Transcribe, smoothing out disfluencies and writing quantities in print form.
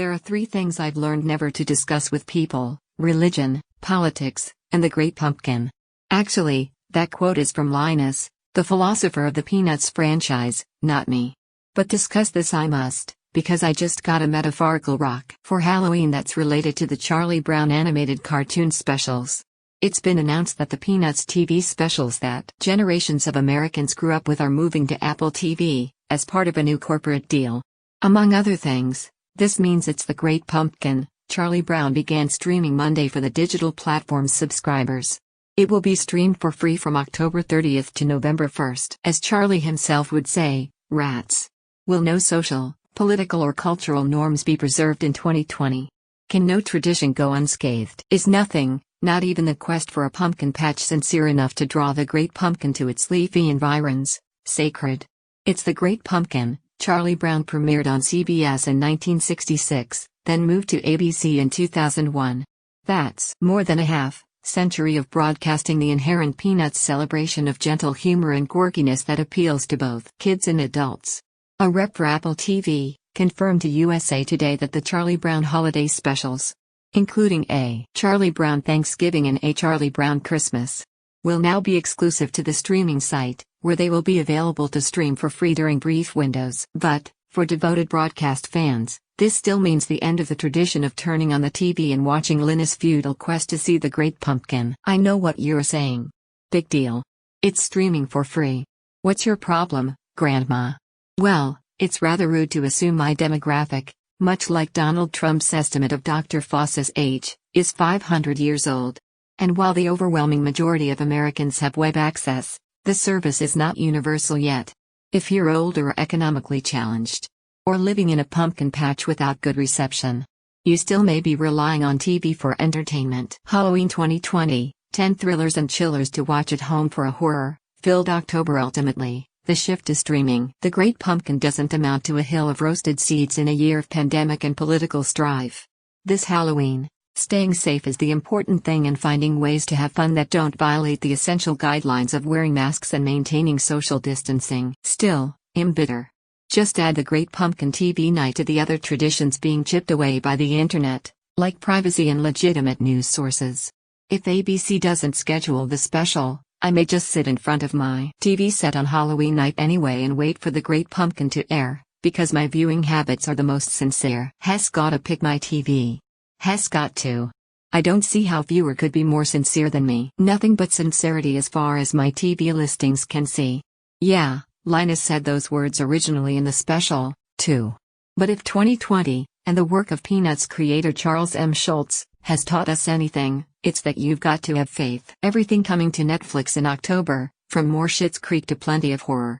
There are three things I've learned never to discuss with people: religion, politics, and the Great Pumpkin. Actually, that quote is from Linus, the philosopher of the Peanuts franchise, not me. But discuss this I must, because I just got a metaphorical rock for Halloween that's related to the Charlie Brown animated cartoon specials. It's been announced that the Peanuts TV specials that generations of Americans grew up with are moving to Apple TV, as part of a new corporate deal. Among other things, this means it's the Great Pumpkin. Charlie Brown began streaming Monday for the digital platform's subscribers. It will be streamed for free from October 30th to November 1st. As Charlie himself would say, rats. Will no social, political or cultural norms be preserved in 2020? Can no tradition go unscathed? Is nothing, not even the quest for a pumpkin patch, sincere enough to draw the Great Pumpkin to its leafy environs, sacred? It's the Great Pumpkin. Charlie Brown premiered on CBS in 1966, then moved to ABC in 2001. That's more than a half-century of broadcasting the inherent Peanuts celebration of gentle humor and quirkiness that appeals to both kids and adults. A rep for Apple TV confirmed to USA Today that the Charlie Brown holiday specials, including a Charlie Brown Thanksgiving and a Charlie Brown Christmas, will now be exclusive to the streaming site, where they will be available to stream for free during brief windows. But, for devoted broadcast fans, this still means the end of the tradition of turning on the TV and watching Linus' futile quest to see the Great Pumpkin. I know what you're saying. Big deal. It's streaming for free. What's your problem, Grandma? Well, it's rather rude to assume my demographic, much like Donald Trump's estimate of Dr. Foss's age, is 500 years old. And while the overwhelming majority of Americans have web access, the service is not universal yet. If you're older or economically challenged, or living in a pumpkin patch without good reception, you still may be relying on TV for entertainment. Halloween 2020, 10 thrillers and chillers to watch at home for a horror-filled October. Ultimately, the shift to streaming. The Great Pumpkin doesn't amount to a hill of roasted seeds in a year of pandemic and political strife. This Halloween, staying safe is the important thing, and finding ways to have fun that don't violate the essential guidelines of wearing masks and maintaining social distancing. Still, I'm bitter. Just add the Great Pumpkin TV night to the other traditions being chipped away by the internet, like privacy and legitimate news sources. If ABC doesn't schedule the special, I may just sit in front of my TV set on Halloween night anyway and wait for the Great Pumpkin to air, because my viewing habits are the most sincere. Has gotta pick my TV. Has got to. I don't see how viewer could be more sincere than me. Nothing but sincerity as far as my TV listings can see. Yeah, Linus said those words originally in the special, too. But if 2020, and the work of Peanuts creator Charles M. Schulz, has taught us anything, it's that you've got to have faith. Everything coming to Netflix in October, from more Schitt's Creek to plenty of horror.